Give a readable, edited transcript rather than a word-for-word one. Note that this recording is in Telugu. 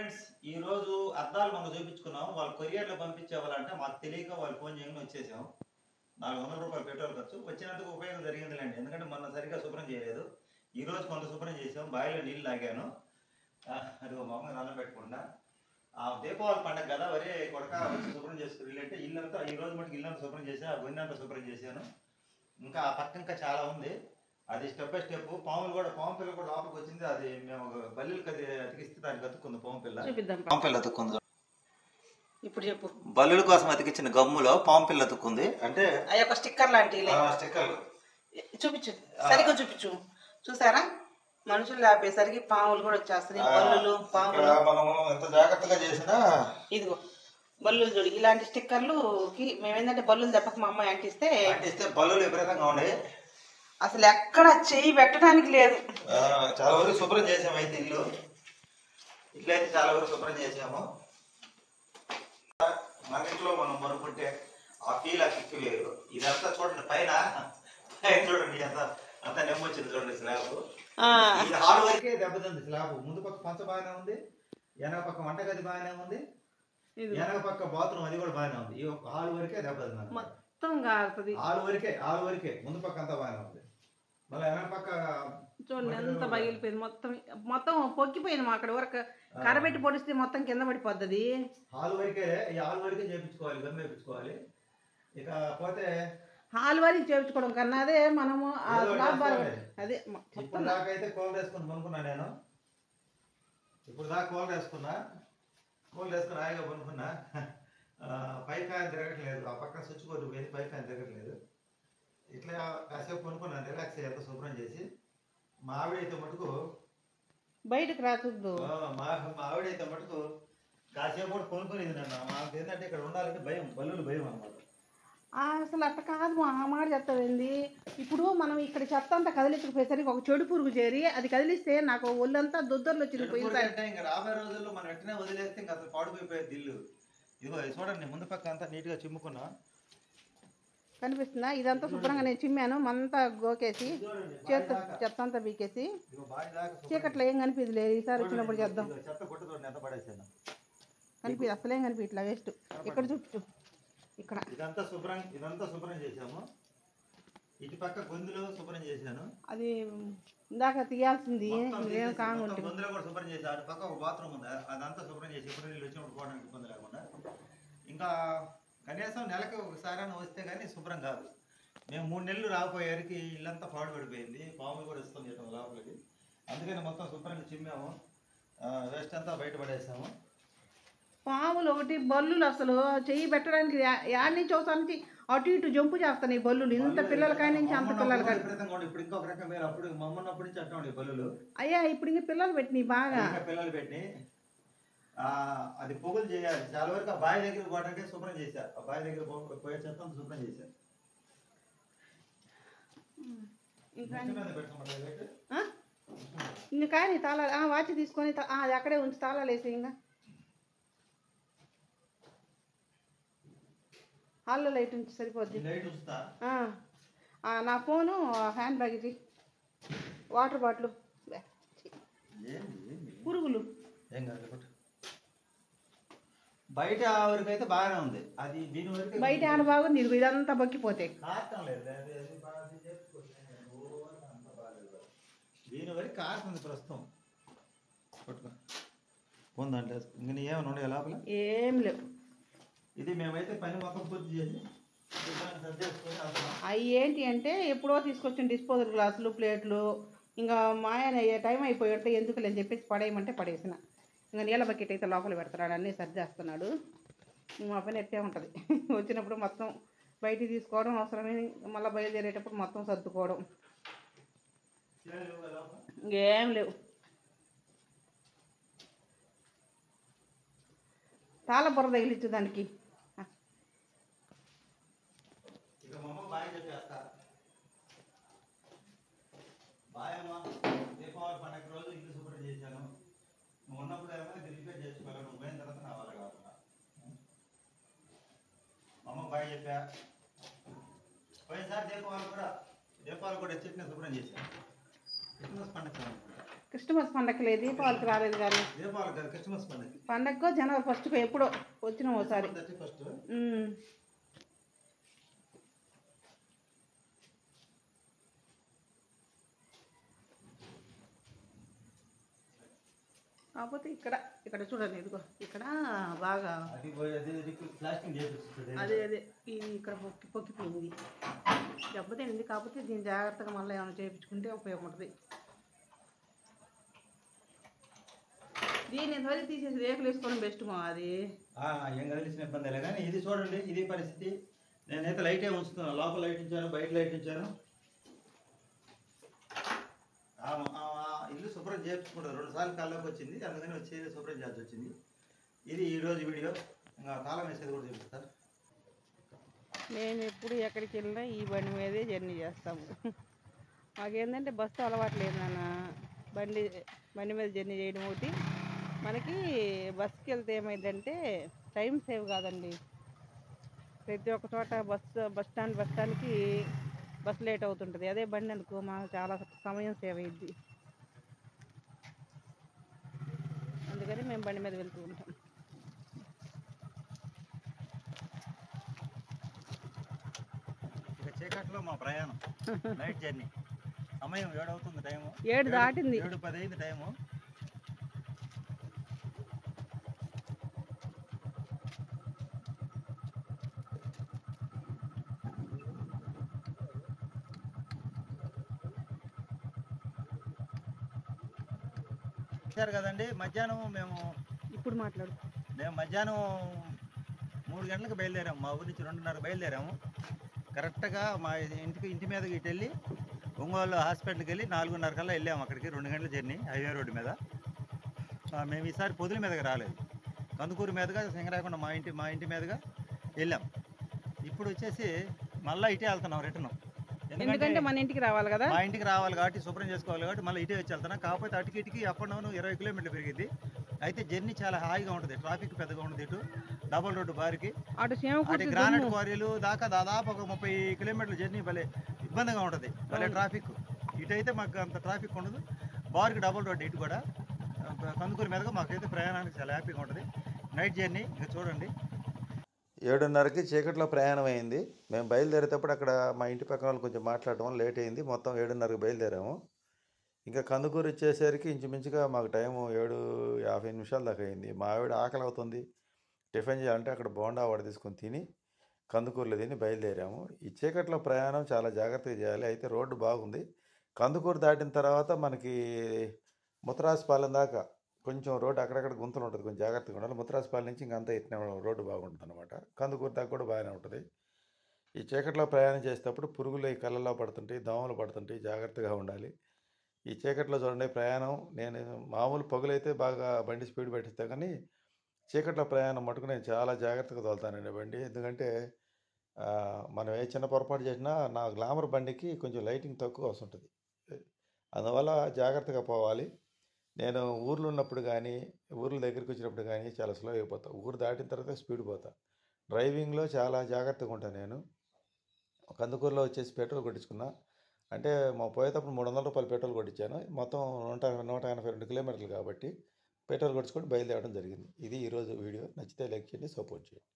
ఫ్రెండ్స్ ఈ రోజు అద్దాలు మనం చూపించుకున్నాం. వాళ్ళు కొరియర్లో పంపించేవాళ్ళంటే మాకు తెలియక వాళ్ళు ఫోన్ చేయగానే వచ్చేసాం. 400 రూపాయలు పెట్రోల్ ఖర్చు వచ్చినందుకు ఉపయోగం జరిగిందిలేండి. ఎందుకంటే మొన్న సరిగ్గా శుభ్రం చేయలేదు. ఈ రోజు కొంత శుభ్రం చేసాం. బావిలో నీళ్ళు తాగాను. అది మొహం నల్ల పెట్టకుండా దీపావళి పండుగ కదా వరే కొడక వచ్చి శుభ్రం చేసుకుని అంటే ఇల్లంతా ఈ రోజు మటుకు ఇల్లంతా శుభ్రం చేశాను. ఆ గొంతంతా శుభ్రం చేశాను. ఇంకా ఆ పక్క ఇంకా చాలా ఉంది. అది స్టెప్ బై స్టెప్. పాము పిల్ల కూడా లోపలికి వచ్చింది. అది మేము బల్లులకి అది అతికిస్తే దానికి అతుక్కుంది. పాము పిల్ల అతుక్కుంది. ఇప్పుడు చెప్పు. బల్లుల కోసం అతికించిన గమ్ములో పాము పిల్ల అతుక్కుంది. అంటే అవి ఒక స్టిక్కర్ లాంటివి. స్టిక్కర్లు చూపించు, సరిగ్గా చూపించు. చూసారా, మనుషులు లేపేసరికి పాములు కూడా వచ్చేస్తాయి. బల్లులు పాములు మనం ఎంత జాగ్రత్తగా చేసినా ఇదిగో బల్లులు చూడు. ఇలాంటి స్టిక్కర్లుకి మేమేంటంటే బల్లులు దెబ్బకి మా అమ్మాయి అంటిస్తే బల్లులు విపరీతంగా ఉండే. అసలు ఎక్కడ చెయ్యి పెట్టడానికి లేదు. చాలా వరకు శుభ్రం చేసాము. అయితే ఇల్లు ఇట్లయితే చాలా వరకు శుభ్రం చేసాము. మన ఇంట్లో మనం మనుకుంటే ఆ ఫీల్ ఆ కిక్కు వేరు. ఇదంతా చూడండి పైన చూడండి అంత నెమ్మొచ్చింది చూడండి. స్లాబ్ ఇది హాల్ వరకే దెబ్బతింది. స్లాబ్ ముందు పక్క పంచ బాగానే ఉంది, వెనక పక్క వంటగది బాగానే ఉంది, వెనక పక్క బాత్రూమ్ అది కూడా బాగానే ఉంది. ఈ హాల్ వరకే దెబ్బతింది. మొత్తం కాగుతుంది. హాల్ వరకే ముందు పక్క అంతా బాగానే ఉంది. మళ్ళీ వెనక పక్క చూడండి ఎంత పగిలిపోయింది. మొత్తం పొక్కిపోయింది. మా అక్కడ వరకు కరబెట్టి పొడిస్తే మొత్తం కింద పడిపోద్ది. హాల్ వరకే చేయించుకోవాలి, గమ్ వేయించుకోవాలి. ఇక పోతే హాల్ వరకు చేయించుకోవడం కన్నా అదే మనము అదే ఇప్పుడు దాకా అయితే కోల్ వేసుకుని పనుకున్నా. నేను ఇప్పుడు దాకా కోల్ వేసుకుని హాయిగా పనుకున్నా. పై ఫ్యాన్ తిరగట్లేదు. ఆ పక్కన స్విచ్ బోర్డు పోయింది, పై ఫ్యాన్ తిరగట్లేదు. ఇట్లా కాసేపు కొనుక్కున్నాను రిలాక్స్ అయ్యేంత శుభ్రం చేసి. మా ఆవిడైతే మటుకు బయటకు రాకూడదు. మా ఆవిడైతే మటుకు కాసేపు కూడా కొనుక్కునేది. నన్ను మాకు ఏంటంటే ఇక్కడ ఉండాలంటే భయం, బల్లులు భయం అన్నమాట. అసలు అట్ట కాదు. మా మాట చెప్తావేంది. ఇప్పుడు మనం ఇక్కడ చెత్త అంతా కదిలించకపోయేసరికి ఒక చెడు పురుగు చేరి అది కదిలిస్తే నాకు ఒళ్ళంతా దొద్దర్లు వచ్చింది. ఇంకా రాబోయే రోజుల్లో మనం వెంటనే వదిలేస్తే ఇంకా అసలు పాడుపోయిపోయేది ఇల్లు. ఇదిగో చూడండి ముందు పక్క అంతా నీట్గా చిమ్ముకున్నా. కనిపిస్తుందా? ఇదంతా శుభ్రంగా నేను చిమ్మాను. మంతా గోకేసి చెత్త అంతా బీకేసి చీకట్లో ఏం కనిపించదు లేదు. ఈసారి వచ్చినప్పుడు చేద్దాం. కనిపి అసలేం కనిపి ఇట్లా వేస్ట్. ఇక్కడ చూపించు. ఇక్కడ ఇదంతా శుభ్రం చేసాము. ఇటు పక్క గొంతులో శుభ్రం చేశాను. అది ఇందాక తీయాల్సింది గొంతులో కూడా శుభ్రం చేశాను. అటు పక్క ఒక బాత్రూమ్ ఉంది, అదంతా శుభ్రం చేసి ఎప్పుడు నీళ్ళు వచ్చినప్పుడు పోవడానికి ఇబ్బంది లేకుండా. ఇంకా కనీసం నెలకు ఒకసారి వస్తే కానీ శుభ్రం కాదు. మేము 3 నెలలు రాకపోయేసరికి ఇల్లంతా పాడుపడిపోయింది. పాములు కూడా ఇస్తుంది లోపలికి. అందుకని మొత్తం శుభ్రంగా చిమ్మాము. వేస్ట్ అంతా బయటపడేసాము. పాములు ఒకటి బల్లులు అసలు చెయ్యి పెట్టడానికి యాడ్ నుంచి ఒకసారి అటు ఇటు జంపు చేస్తాయి బల్లులు. ఇంత పిల్లల కాడి నుంచి అంత పిల్లల కాడి. ఇప్పుడు ఇంకొక రకం వేరు. అప్పుడు మమ్మన్నప్పటి నుంచి అట్లా ఉండే బల్లులు. అయ్యా ఇప్పుడు ఇంక పిల్లలు పెట్టినాయి బాగా. పిల్లలు పెట్టి అది పొగులు చేయాలి. చాలా వరకు ఆ బావి దగ్గర పోవడానికి శుభ్రం చేశారు. ఆ బావి దగ్గర పోయే చెత్త శుభ్రం చేశారు. ఇంకా కానీ తాళాలు వాచి తీసుకొని అది అక్కడే ఉంచి తాళాలు వేసి ఇంకా హాల్లో లైట్ ఉంచి సరిపోద్ది. నా phone, hand bag, water bottle, పురుగులు బయట వరకు అయితే బాగానే ఉంది. అది దీని వరకు బయట ఆడ బాగుంది. ఇదంతా బొక్కిపోతాయి. దీని వరకు కాస్తుంది ప్రస్తుతం. ఉందంటే ఇంక ఏమైనా ఉండే లోపల ఏం లేవు. ఇది మేమైతే పని మొత్తం పూర్తి చేసి అవి ఏంటి అంటే ఎప్పుడో తీసుకొచ్చిన డిస్పోజల్ గ్లాసులు, ప్లేట్లు ఇంకా మాయన టైం అయిపోయి ఉంటే ఎందుకు లేని చెప్పేసి పడేయమంటే పడేసిన. ఇంకా నీళ్ళ బకెట్ అయితే లోపల పెడతాడు. అన్నీ సర్దేస్తున్నాడు. మా పని ఎట్టే ఉంటుంది. వచ్చినప్పుడు మొత్తం బయటికి తీసుకోవడం అవసరమే. మళ్ళీ బయలుదేరేటప్పుడు మొత్తం సర్దుకోవడం. ఇంకేం లేవు. తాళ బుర్ర తగిలిచ్చు దానికి. దీపావళి పండుగ రోజు ఇల్లు శుభ్రం చేశాను. నువ్వు ఉన్నప్పుడు ఏమో ఇది రిపేర్ చేసుకోవాలి. నువ్వు పోయిన తర్వాత నా వల్ల కాకుండా మా అమ్మ బాగా చెప్పా. పోయినసారి దీపావళి కూడా చట్నీ శుభ్రం చేశాను. క్రిస్మస్ పండుగ క్రిస్మస్ పండగకి లేదు, దీపావళికి రాలేదు కానీ దీపావళి కాదు, క్రిస్మస్ పండుగ. పండగకో జనవరి ఫస్ట్కో ఎప్పుడో వచ్చినాం ఒకసారి. 31st. ఉమ్. కాకపోతే ఇక్కడ చూడండి, ఇదిగో ఇక్కడ బాగా అది ప్లాస్టింగ్ చేపిస్తుంది. అదే ఇది ఇక్కడ పొక్కిపోయింది, దెబ్బతింది. కాకపోతే దీన్ని జాగ్రత్తగా మళ్ళీ ఏమైనా చేయించుకుంటే ఉపయోగపడుతుంది. దీన్ని ఇంతవరకు తీసేసి రేకులు వేసుకోవడం బెస్ట్ మా. అది ఏం కలిసిన ఇబ్బంది లే, కానీ ఇది చూడండి, ఇది పరిస్థితి. నేనైతే లైటే ఉంచుతున్నాను, లోపల లైట్ ఇచ్చాను, బయట లైట్ ఇచ్చాను. ఇల్లు శుభ్రం చేయించుకుంటారు, 2 సార్లు కల్లోకి వచ్చింది, అందుకని వచ్చి శుభ్రం చేయాల్సి వచ్చింది. ఇది ఈరోజు వీడియో. ఇంకా తాళం వేసేది కూడా చూపిస్తారు. మేము ఎప్పుడు ఎక్కడికి వెళ్ళినా ఈ బండి మీదే జర్నీ చేస్తాము. మాకేంటంటే బస్సు అలవాటు లేదు నాన్న. బండి మీద జర్నీ చేయడం ఒకటి. మనకి బస్సుకి వెళ్తే ఏమైందంటే టైం సేవ్ కాదండి. ప్రతి ఒక్క చోట బస్ స్టాండ్కి బస్సు లేట్ అవుతుంటుంది. అదే బండి అనుకో మాకు చాలా సమయం సేవ్ అయ్యిద్ది. అందుకని మేము బండి మీద వెళ్తూ ఉంటాం. ఇక చీకట్లో మా ప్రయాణం నైట్ జర్నీ. సమయం 7 అవుతుంది, టైము 7 దాటింది, 7:10 అయింది టైము. చూశారు కదండి, మధ్యాహ్నం మేము మధ్యాహ్నం 3 గంటలకు బయలుదేరాము. మా ఊరి నుంచి 2:30 బయలుదేరాము. కరెక్ట్గా మా ఇంటి మీదకి ఇటు వెళ్ళి ఒంగోలు హాస్పిటల్కి వెళ్ళి 4:30 కల్లా వెళ్ళాము అక్కడికి. 2 గంటల జర్నీ హైవే రోడ్డు మీద. మేము ఈసారి పొదుల మీదకి రాలేదు, కందుకూరు మీదుగా సింగరాయకొండ మా ఇంటి మీదుగా వెళ్ళాం. ఇప్పుడు వచ్చేసి మళ్ళీ ఇటే వెళ్తున్నాం రిటర్న్. ఎందుకంటే మన ఇంటికి రావాలి కదా, మా ఇంటికి రావాలి కాబట్టి, శుభ్రం చేసుకోవాలి కాబట్టి మళ్ళీ ఇటే వచ్చి వెళ్తున్నాం. కాకపోతే అటుకి ఇటుకి అప్ అండ్ డౌన్ 20 కిలోమీటర్లు పెరిగింది. అయితే జర్నీ చాలా హాయిగా ఉంటుంది, ట్రాఫిక్ పెద్దగా ఉంటుంది. ఇటు డబుల్ రోడ్డు బారికి, అటు గ్రానైట్ క్వారీలు దాకా దాదాపు ఒక 30 కిలోమీటర్ల జర్నీ భలే ఇబ్బందిగా ఉంటుంది, భలే ట్రాఫిక్. ఇటు అయితే మాకు అంత ట్రాఫిక్ ఉండదు. బార్కి డబుల్ రోడ్డు ఇటు కూడా. కందుకూరు మీదగా మాకైతే ప్రయాణానికి చాలా హ్యాపీగా ఉంటుంది. నైట్ జర్నీ ఇంకా చూడండి. 7:30కి చీకట్లో ప్రయాణం అయింది. మేము బయలుదేరేటప్పుడు అక్కడ మా ఇంటి పక్కన వాళ్ళు కొంచెం మాట్లాడడం లేట్ అయింది. మొత్తం 7:30కి బయలుదేరాము. ఇంకా కందుకూరు వచ్చేసరికి ఇంచుమించుగా మాకు టైము 7:50 దాకా అయింది. మా ఆవిడ ఆకలి అవుతుంది, టిఫిన్ చేయాలంటే అక్కడ బోండా వడ తీసుకొని తిని కందుకూరులో తిని బయలుదేరాము. ఈ చీకట్లో ప్రయాణం చాలా జాగ్రత్తగా చేయాలి. అయితే రోడ్డు బాగుంది. కందుకూరు దాటిన తర్వాత మనకి ముత్తరాజపాలెం దాకా కొంచెం రోడ్డు అక్కడక్కడ గుంతలు ఉంటుంది, కొంచెం జాగ్రత్తగా ఉండాలి. ముత్తరాజపాలెం నుంచి ఇంకంతా ఎత్తిన రోడ్డు బాగుంటుంది అనమాట. కందుకూరు దాకా కూడా బాగానే ఉంటుంది. ఈ చీకట్లో ప్రయాణం చేసేటప్పుడు పురుగులు ఈ కళ్ళల్లో పడుతుంటాయి, దోమలు పడుతుంటాయి, జాగ్రత్తగా ఉండాలి. ఈ చీకట్లో చూడండి ప్రయాణం. నేను మామూలు పొగలైతే బాగా బండి స్పీడ్ పెట్టిస్తాను, కానీ చీకట్లో ప్రయాణం మటుకు నేను చాలా జాగ్రత్తగా తోలుతానండి బండి. ఎందుకంటే మనం ఏ చిన్న పొరపాటు చేసినా నా గ్లామర్ బండికి కొంచెం లైటింగ్ తక్కువ వస్తుంటుంది, అందువల్ల జాగ్రత్తగా పోవాలి. నేను ఊర్లో ఉన్నప్పుడు కానీ ఊర్ల దగ్గరికి వచ్చినప్పుడు కానీ చాలా స్లో అయిపోతా. ఊరు దాటిన తర్వాత స్పీడ్ పోతా. డ్రైవింగ్లో చాలా జాగ్రత్తగా ఉంటాను నేను. కందుకూరులో వచ్చేసి పెట్రోల్ కొట్టించుకున్నా. అంటే మా పోయేటప్పుడు 300 రూపాయలు పెట్రోల్ కొట్టించాను. మొత్తం 182 కిలోమీటర్లు కాబట్టి పెట్రోల్ కొట్టించుకొని బయలుదేరడం జరిగింది. ఇది ఈరోజు వీడియో. నచ్చితే లైక్ చేయండి, సపోర్ట్ చేయండి.